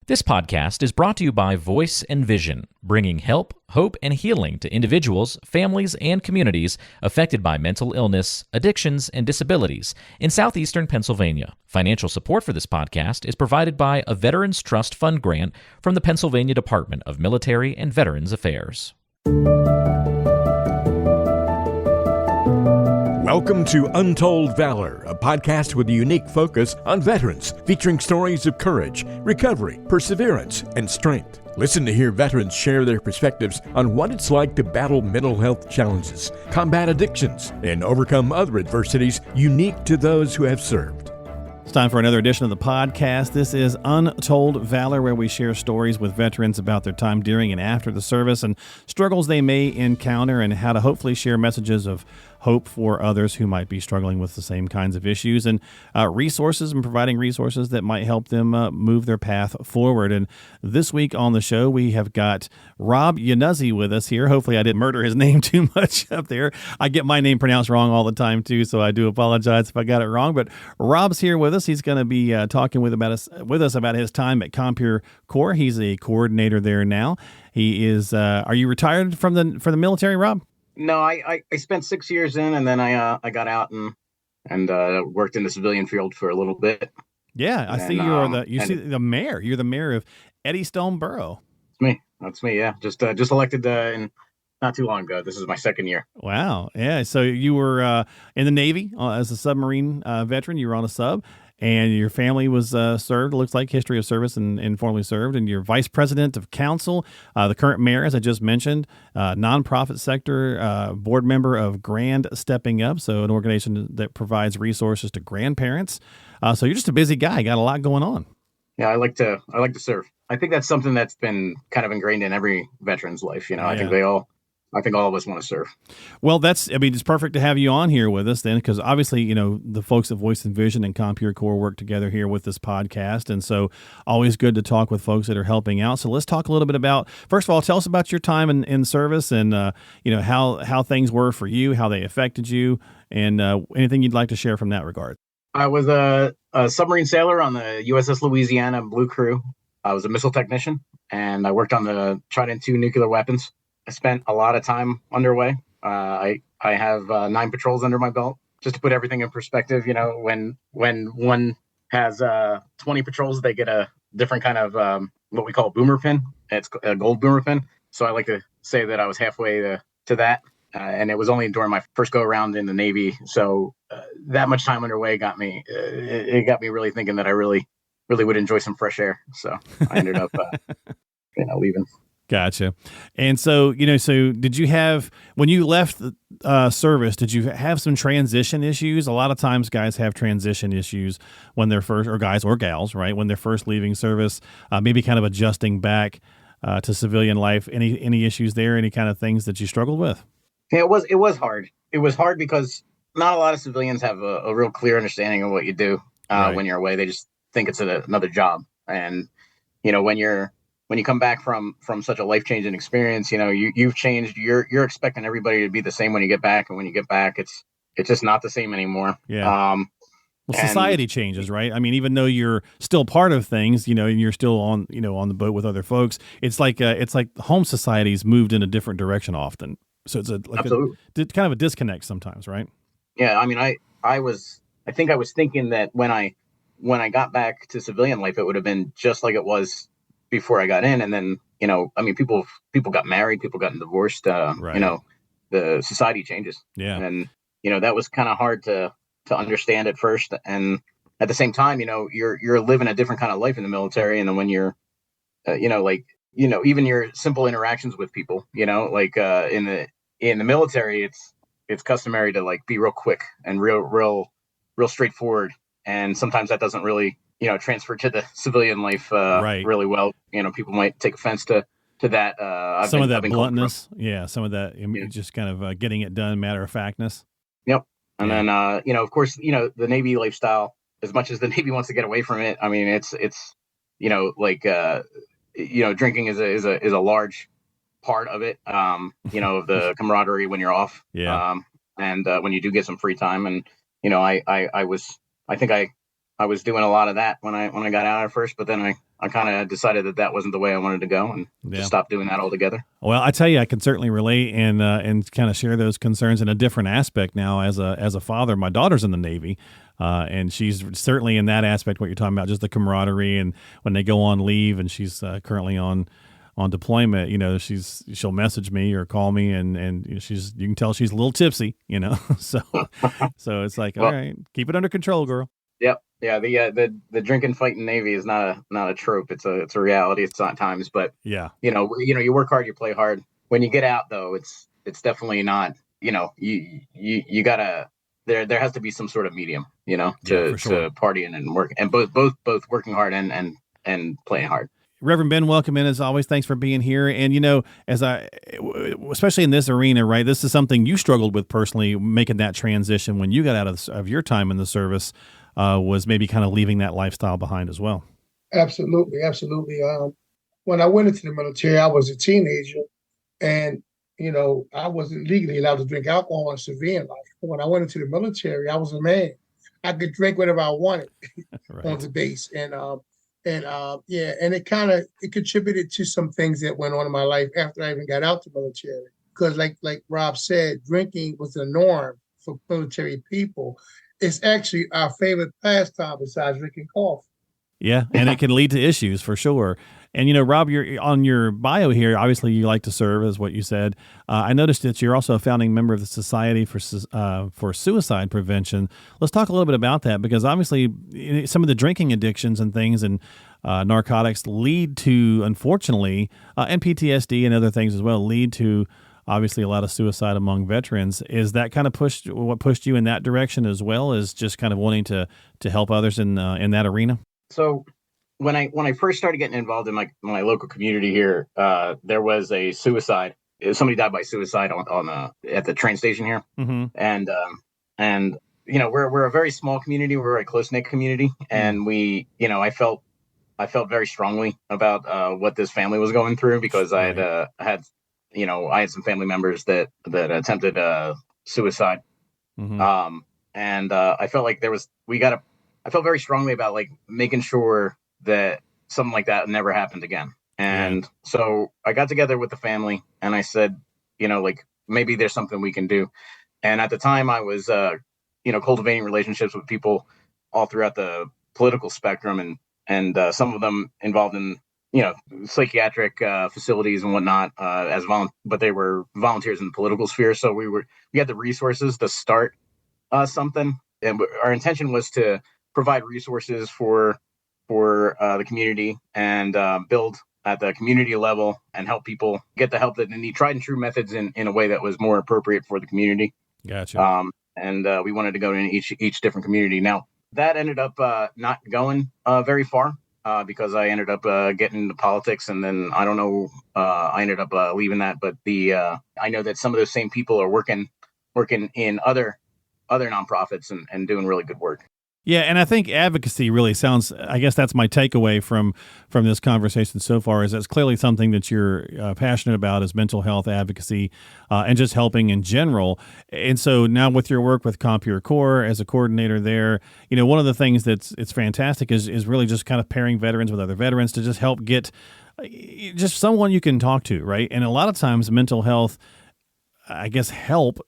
This podcast is brought to you by Voice and Vision, bringing help, hope, and healing to individuals, families, and communities affected by mental illness, addictions, and disabilities in southeastern Pennsylvania. Financial support for this podcast is provided by a Veterans Trust Fund grant from the Pennsylvania Department of Military and Veterans Affairs. Welcome to Untold Valor, a podcast with a unique focus on veterans, featuring stories of courage, recovery, perseverance, and strength. Listen to hear veterans share their perspectives on what it's like to battle mental health challenges, combat addictions, and overcome other adversities unique to those who have served. It's time for another edition of the podcast. This is Untold Valor, where we share stories with veterans about their time during and after the service and struggles they may encounter and how to hopefully share messages of hope for others who might be struggling with the same kinds of issues, and resources and providing resources that might help them move their path forward. And this week on the show, we have got Rob Yennuzzi with us here. Hopefully I didn't murder his name too much up there. I get my name pronounced wrong all the time too, so I do apologize if I got it wrong. But Rob's here with us. He's going to be talking with us about his time at CompeerCORPS. He's a coordinator there now. He is. Are you retired from the military, Rob? No, I spent 6 years in, and then I got out and worked in the civilian field for a little bit. Yeah, I see the mayor. You're the mayor of Eddystone Borough. That's me. Yeah, just elected in not too long ago. This is my second year. Wow. Yeah. So you were in the Navy as a submarine veteran. You were on a sub. And your family was served, it looks like, history of service and formerly served. And you're vice president of council, the current mayor, as I just mentioned, nonprofit sector, board member of Grand Stepping Up, so an organization that provides resources to grandparents. So you're just a busy guy, got a lot going on. Yeah, I like to serve. I think that's something that's been kind of ingrained in every veteran's life. You know, Yeah. I think all of us want to serve. Well, it's perfect to have you on here with us then, because obviously, the folks at Voice and Vision and CompeerCORPS work together here with this podcast. And so always good to talk with folks that are helping out. So let's talk a little bit about, first of all, tell us about your time in service and, how things were for you, how they affected you, and anything you'd like to share from that regard. I was a submarine sailor on the USS Louisiana Blue Crew. I was a missile technician, and I worked on the Trident II nuclear weapons. I spent a lot of time underway. I have 9 patrols under my belt. Just to put everything in perspective, when one has 20 patrols, they get a different kind of what we call a boomer pin. It's a gold boomer pin. So I like to say that I was halfway to that. And it was only during my first go around in the Navy. So that much time underway got me. It got me really thinking that I really would enjoy some fresh air. So I ended up leaving. Gotcha. And so, did you have, when you left service, did you have some transition issues? A lot of times guys have transition issues when they're first, or guys or gals, right? When they're first leaving service, maybe kind of adjusting back to civilian life. Any issues there? Any kind of things that you struggled with? Yeah, it was hard. It was hard because not a lot of civilians have a real clear understanding of what you do Right. when you're away. They just think it's another job. And, when you come back from such a life-changing experience, you've changed. You're expecting everybody to be the same when you get back, and when you get back, it's just not the same anymore. Yeah. Well, society changes, right? I mean, even though you're still part of things, and you're still on the boat with other folks, it's like home society's moved in a different direction often. So it's kind of a disconnect sometimes, right? Yeah, I mean, I think I was thinking that when I got back to civilian life, it would have been just like it was before I got in. And then, people got married, people got divorced, Right. The society changes. Yeah. And, that was kind of hard to understand at first. And at the same time, you're living a different kind of life in the military. And then when you're, even your simple interactions with people, in the military, it's customary to be real quick and real straightforward. And sometimes that doesn't really, transfer to the civilian life Right. really well. People might take offense to that. Some of that bluntness. Yeah. Some of that just kind of getting it done, matter of factness. Yep. And then, of course, the Navy lifestyle, as much as the Navy wants to get away from it, I mean, it's drinking is a large part of it, of the camaraderie when you're off. Yeah. And when you do get some free time. And, I think I was doing a lot of that when I got out at first, but then I kind of decided that wasn't the way I wanted to go, and just stopped doing that altogether. Well, I tell you, I can certainly relate and kind of share those concerns in a different aspect now as a father. My daughter's in the Navy, and she's certainly in that aspect what you're talking about, just the camaraderie, and when they go on leave, and she's currently on deployment, she'll message me or call me, and you can tell she's a little tipsy, so it's like, all right, keep it under control, girl. Yep. Yeah. The drinking fight in Navy is not a trope. It's a reality at times, but yeah, you work hard, you play hard. When you get out though, it's definitely not, you gotta, there has to be some sort of medium, to partying and work, and both working hard and playing hard. Reverend Ben, welcome in as always. Thanks for being here. And, especially in this arena, right, this is something you struggled with personally, making that transition when you got out of your time in the service, was maybe kind of leaving that lifestyle behind as well. Absolutely. Absolutely. When I went into the military, I was a teenager, and, I wasn't legally allowed to drink alcohol in civilian life. But when I went into the military, I was a man. I could drink whatever I wanted right. on the base. And it contributed to some things that went on in my life after I even got out the military. Because like Rob said, drinking was the norm for military people. It's actually our favorite pastime besides drinking coffee. Yeah, and it can lead to issues for sure. And, Rob, you're on your bio here. Obviously, you like to serve, is what you said. I noticed that you're also a founding member of the Society for Suicide Prevention. Let's talk a little bit about that, because obviously some of the drinking addictions and things and narcotics lead to, unfortunately, and PTSD and other things as well, lead to obviously a lot of suicide among veterans. Is that kind of what pushed you in that direction as well, as just kind of wanting to help others in that arena? So when I first started getting involved in my local community here, there was a suicide. Somebody died by suicide at the train station here, mm-hmm. and we're a very small community. We're a very close knit community, and we, I felt very strongly about what this family was going through, because right. I had some family members that attempted suicide, mm-hmm. And I felt like I felt very strongly about like making sure that something like that never happened again. And so I got together with the family and I said, maybe there's something we can do. And at the time I was, cultivating relationships with people all throughout the political spectrum, and some of them involved in, psychiatric facilities and whatnot, but they were volunteers in the political sphere. So we had the resources to start something. And our intention was to provide resources for the community and build at the community level and help people get the help that they need, tried and true methods in a way that was more appropriate for the community. Gotcha. And we wanted to go in each different community. Now that ended up not going very far because I ended up getting into politics, and then I don't know, I ended up leaving that. But I know that some of those same people are working in other nonprofits and doing really good work. Yeah, and I think advocacy really sounds, I guess that's my takeaway from this conversation so far, is that's clearly something that you're passionate about, is mental health advocacy and just helping in general. And so now with your work with CompeerCORPS as a coordinator there, one of the things it's fantastic is really just kind of pairing veterans with other veterans to just help get just someone you can talk to, right? And a lot of times mental health, I guess, help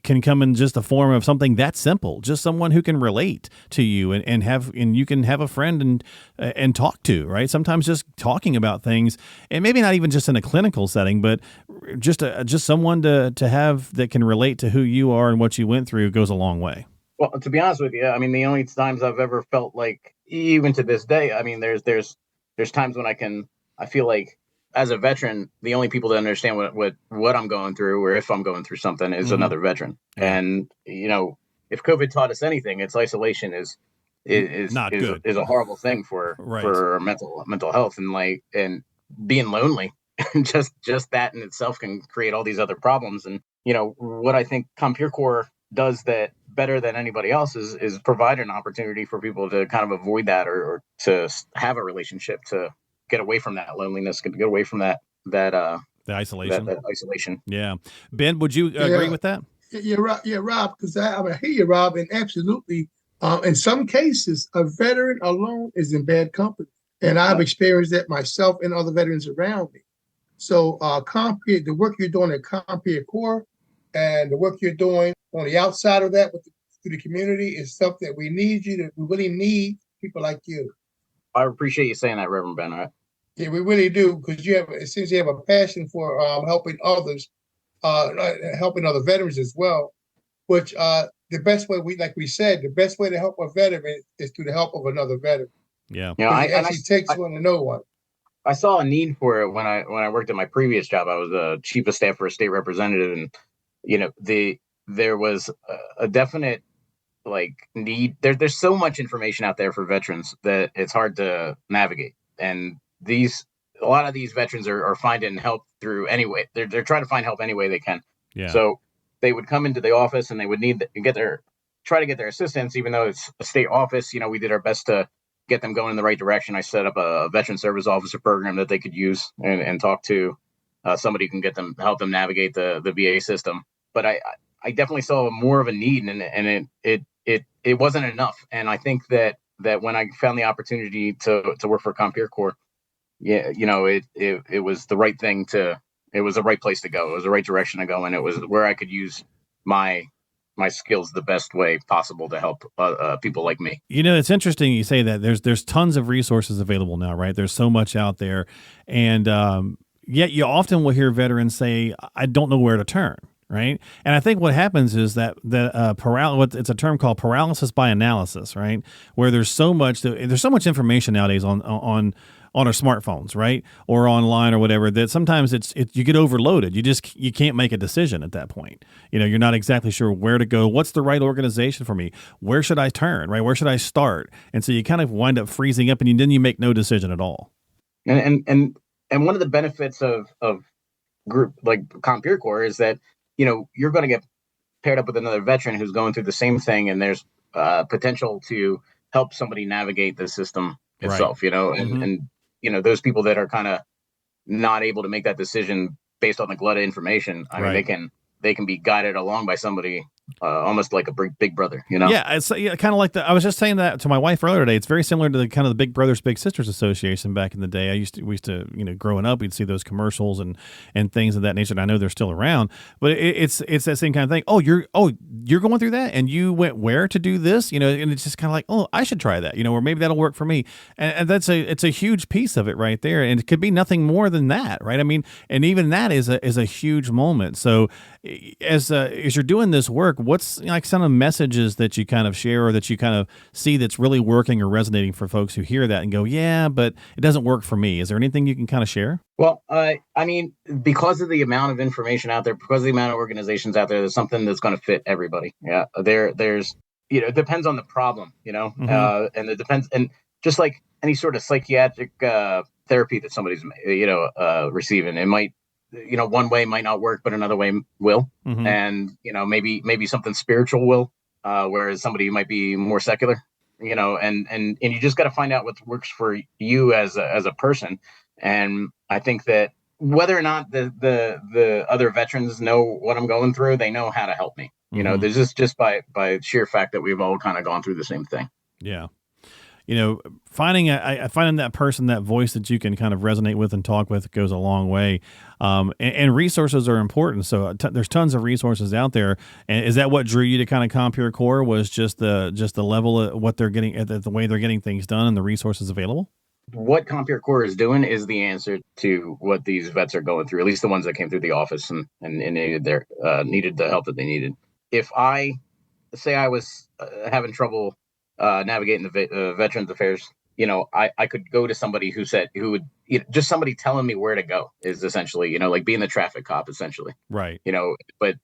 can come in just a form of something that simple, just someone who can relate to you and you can have a friend and talk to, right? Sometimes just talking about things, and maybe not even just in a clinical setting, but just someone to have that can relate to who you are and what you went through goes a long way. Well, to be honest with you, I mean, the only times I've ever felt like, even to this day, I mean, there's times when I feel like, as a veteran, the only people that understand what I'm going through, or if I'm going through something, is mm-hmm. another veteran. And if COVID taught us anything, it's isolation is not good. Is a horrible thing for mental health, and being lonely. just that in itself can create all these other problems. And what I think CompeerCORPS does that better than anybody else is provide an opportunity for people to kind of avoid that, or to have a relationship, to get away from that loneliness, get away from that the isolation. That isolation. Yeah. Ben, would you agree with that? Yeah, Rob, because I hear you, Rob, and absolutely. In some cases, a veteran alone is in bad company. And I've experienced that myself and other veterans around me. So the work you're doing at CompeerCORPS and the work you're doing on the outside of that to the community is something that we really need people like you. I appreciate you saying that, Reverend Ben. Yeah, we really do, because it seems you have a passion for helping others, helping other veterans as well. Which the best way the best way to help a veteran is through the help of another veteran. Yeah, it actually takes one to know one. I saw a need for it when I worked at my previous job. I was the chief of staff for a state representative, and there was a definite need. There's so much information out there for veterans that it's hard to navigate, and a lot of these veterans are finding help through anyway. They're trying to find help any way they can. Yeah. So they would come into the office and they would try to get their assistance, even though it's a state office. We did our best to get them going in the right direction. I set up a veteran service officer program that they could use and talk to somebody who can help them navigate the VA system. But I definitely saw more of a need, and it wasn't enough. And I think that when I found the opportunity to work for CompeerCORPS, it was the right thing it was the right place to go. It was the right direction to go, and it was where I could use my skills the best way possible to help people like me. It's interesting you say that. There's tons of resources available now, right? There's so much out there, and yet you often will hear veterans say, "I don't know where to turn." Right. And I think what happens is that it's a term called paralysis by analysis, right? Where there's so much information nowadays on our smartphones, right? Or online or whatever, that sometimes you get overloaded. You can't make a decision at that point. You're not exactly sure where to go. What's the right organization for me? Where should I turn, right? Where should I start? And so you kind of wind up freezing up, and then you make no decision at all. And one of the benefits of group like CompeerCORPS is that you're going to get paired up with another veteran who's going through the same thing, and there's potential to help somebody navigate the system itself. Right. And those people that are kind of not able to make that decision based on the glut of information. I mean, they can be guided along by somebody almost like a big brother, Yeah, it's kind of like I was just saying that to my wife earlier today. It's very similar to the kind of the Big Brothers Big Sisters Association back in the day. We used to growing up, we'd see those commercials and things of that nature. And I know they're still around, but it's that same kind of thing. You're going through that, and you went where to do this, and it's just kind of like, I should try that, or maybe that'll work for me. And it's a huge piece of it right there, and it could be nothing more than that, right? I mean, and even that is a huge moment. So as you're doing this work, what's some of the messages that you kind of share, or that you kind of see that's really working or resonating for folks who hear that and go, yeah, but it doesn't work for me? Is there anything you can kind of share? Well, I mean, because of the amount of information out there, because of the amount of organizations out there, there's something that's going to fit everybody. Yeah, there's it depends on the problem, and it depends, and just like any sort of psychiatric therapy that somebody's receiving, it might. One way might not work, but another way will. Mm-hmm. And, maybe something spiritual will, whereas somebody might be more secular, and you just got to find out what works for you as a person. And I think that whether or not the other veterans know what I'm going through, they know how to help me. Mm-hmm. There's just by sheer fact that we've all kind of gone through the same thing. Yeah. Finding that person, that voice that you can kind of resonate with and talk with goes a long way. And resources are important. So there's tons of resources out there. And is that what drew you to kind of CompeerCORPS, was just the level of what they're getting, the way they're getting things done and the resources available? What CompeerCORPS is doing is the answer to what these vets are going through, at least the ones that came through the office and needed the help that they needed. If I say I was having trouble navigating the Veterans Affairs, I could go to somebody who would just somebody telling me where to go is essentially, like being the traffic cop, essentially. Right. But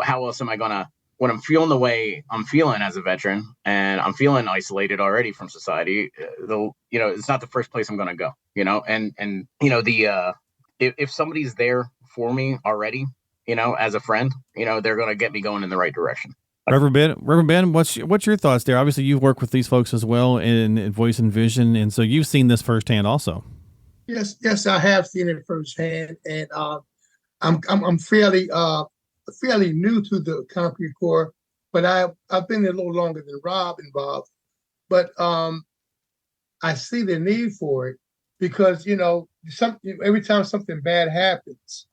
how else am I gonna, when I'm feeling the way I'm feeling as a veteran and I'm feeling isolated already from society, it's not the first place I'm gonna go, and if somebody's there for me already, as a friend, they're gonna get me going in the right direction. Reverend Ben, what's your thoughts there? Obviously, you've worked with these folks as well in voice and vision, and so you've seen this firsthand also. Yes, I have seen it firsthand, and I'm fairly new to the CompeerCORPS, but I've been a little longer than Rob involved. But I see the need for it because, every time something bad happens,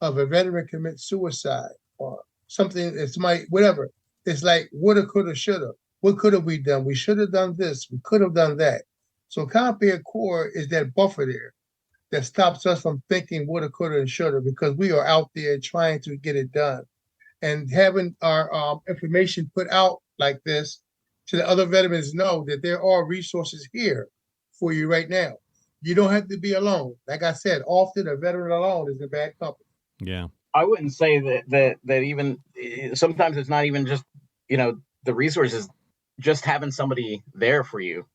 of a veteran commits suicide or something, it's whatever. It's like, woulda, coulda, shoulda. What could have we done? We should have done this. We could have done that. So CompeerCORPS is that buffer there that stops us from thinking woulda, coulda, and shoulda, because we are out there trying to get it done. And having our information put out like this to the other veterans know that there are resources here for you right now. You don't have to be alone. Like I said, often a veteran alone is a bad company. Yeah. I wouldn't say that even sometimes it's not even just, the resources, just having somebody there for you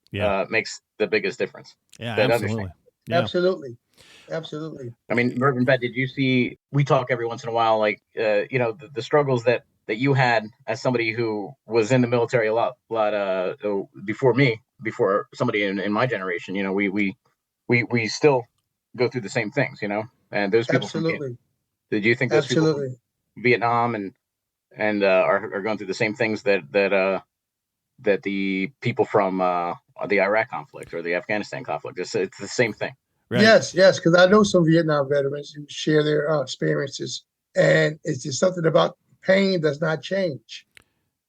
makes the biggest difference. Yeah, absolutely. Yeah. Absolutely. I mean, Reverend Bet, did you see, we talk every once in a while, like, the struggles that you had as somebody who was in the military a lot before somebody in my generation, we still go through the same things, and those people. Absolutely. Did you think those people from Vietnam and are going through the same things that the people from the Iraq conflict or the Afghanistan conflict? It's the same thing. Right. Yes, because I know some Vietnam veterans who share their experiences, and it's just something about pain does not change.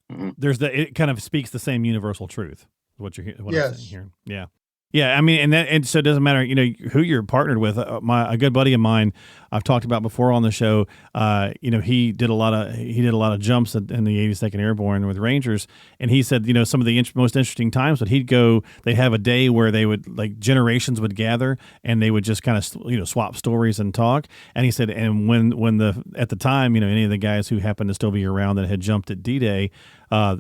Mm-hmm. It kind of speaks the same universal truth. What I'm saying here. Yeah. Yeah, I mean, and so it doesn't matter, who you're partnered with. A good buddy of mine, I've talked about before on the show. He did a lot of jumps in the 82nd Airborne with Rangers, and he said, some of the most interesting times. But they'd have a day where they would, like, generations would gather and they would just kind of swap stories and talk. And he said, and when at the time, any of the guys who happened to still be around that had jumped at D-Day,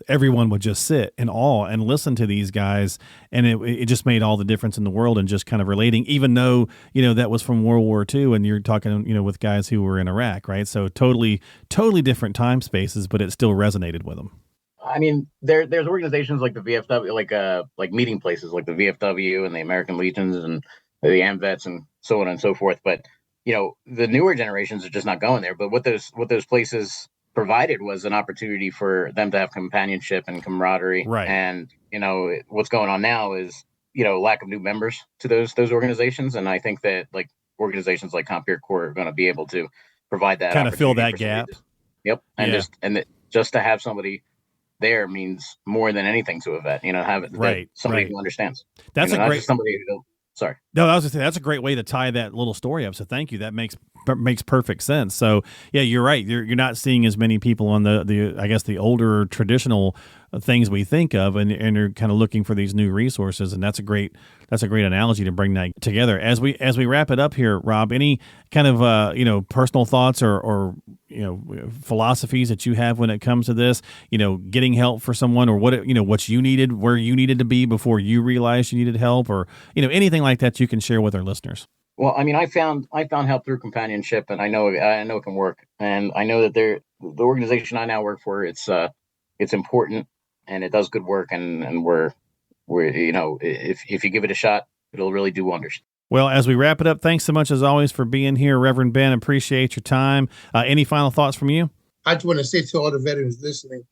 everyone would just sit in awe and listen to these guys, and it just made all the difference in the world, and just kind of relating, even though that was from World War II, and you're talking with guys who were in Iraq, right? So totally different time spaces, but it still resonated with them. I mean, there's organizations like the VFW, like meeting places like the VFW and the American Legions and the AMVETS and so on and so forth. But the newer generations are just not going there. But what those places provided was an opportunity for them to have companionship and camaraderie. Right. And what's going on now is lack of new members to those organizations, and I think that, like, organizations like CompeerCORPS are going to be able to provide that, kind of fill that gap. Yep. And just to have somebody there means more than anything to a vet. Somebody who understands. That's a great somebody who. Sorry. No, I was going to say that's a great way to tie that little story up. So thank you. That makes perfect sense. So yeah, you're right. You're not seeing as many people on the I guess the older traditional things we think of, and you're kind of looking for these new resources. And that's a great analogy to bring that together. As we wrap it up here, Rob, any kind of personal thoughts or philosophies that you have when it comes to this, getting help for someone, or what you needed, where you needed to be before you realized you needed help, or anything like that you can share with our listeners. Well, I mean, I found help through Companionship, and I know it can work, and I know that the organization I now work for, it's important and it does good work, and we're if you give it a shot, it'll really do wonders. Well, as we wrap it up, thanks so much as always for being here, Reverend Ben. Appreciate your time. Any final thoughts from you? I just want to say to all the veterans listening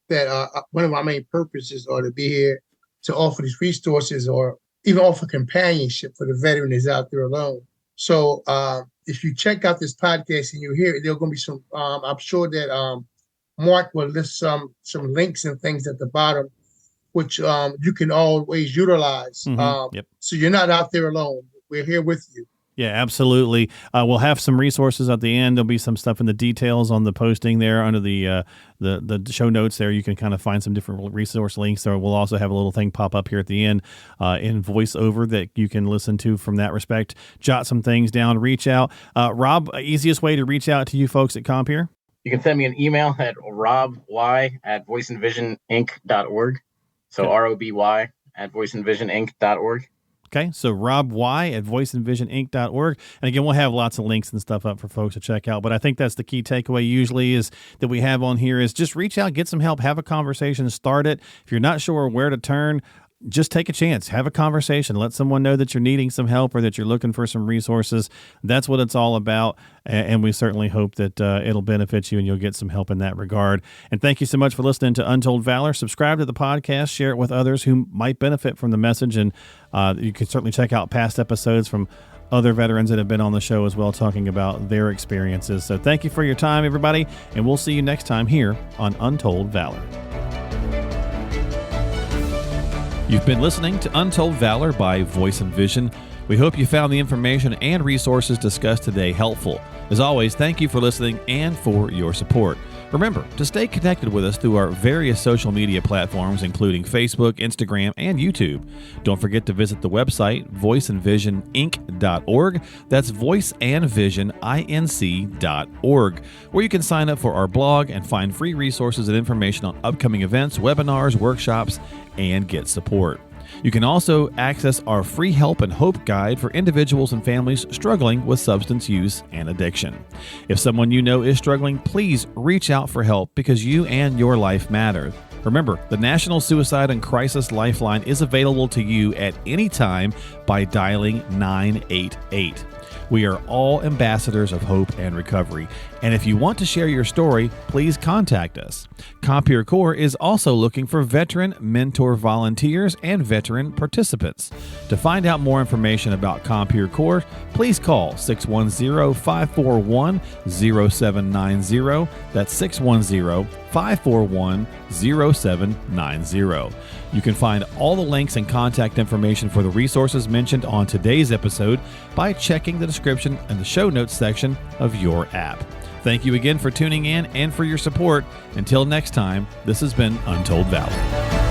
that one of my main purposes are to be here to offer these resources, or even offer companionship for the veteran that's out there alone. So if you check out this podcast and you hear it, there are going to be some, I'm sure that Mark will list some links and things at the bottom, which you can always utilize. Mm-hmm. Yep. So you're not out there alone. We're here with you. Yeah, absolutely. We'll have some resources at the end. There'll be some stuff in the details on the posting there under the show notes there. You can kind of find some different resource links. Or we'll also have a little thing pop up here at the end in voiceover that you can listen to from that respect. Jot some things down, reach out. Rob, easiest way to reach out to you folks at Compeer? You can send me an email at roby@voiceandvisioninc.org. So okay. roby@voiceandvisioninc.org. Okay, so roby@voiceandvisioninc.org. And again, we'll have lots of links and stuff up for folks to check out. But I think that's the key takeaway usually is that we have on here is just reach out, get some help, have a conversation, start it. If you're not sure where to turn, just take a chance, have a conversation, let someone know that you're needing some help or that you're looking for some resources. That's what it's all about. And we certainly hope that it'll benefit you and you'll get some help in that regard. And thank you so much for listening to Untold Valor. Subscribe to the podcast, share it with others who might benefit from the message. And you can certainly check out past episodes from other veterans that have been on the show as well, talking about their experiences. So thank you for your time, everybody. And we'll see you next time here on Untold Valor. You've been listening to Untold Valor by Voice and Vision. We hope you found the information and resources discussed today helpful. As always, thank you for listening and for your support. Remember to stay connected with us through our various social media platforms, including Facebook, Instagram, and YouTube. Don't forget to visit the website, voiceandvisioninc.org. That's voiceandvisioninc.org, where you can sign up for our blog and find free resources and information on upcoming events, webinars, workshops, and get support. You can also access our free help and hope guide for individuals and families struggling with substance use and addiction. If someone you know is struggling, please reach out for help because you and your life matter. Remember, the National Suicide and Crisis Lifeline is available to you at any time by dialing 988. We are all ambassadors of hope and recovery. And if you want to share your story, please contact us. CompeerCORPS is also looking for veteran mentor volunteers and veteran participants. To find out more information about CompeerCORPS, please call 610-541-0790. That's 610-541-0790. You can find all the links and contact information for the resources mentioned on today's episode by checking the description and the show notes section of your app. Thank you again for tuning in and for your support. Until next time, this has been Untold Valor.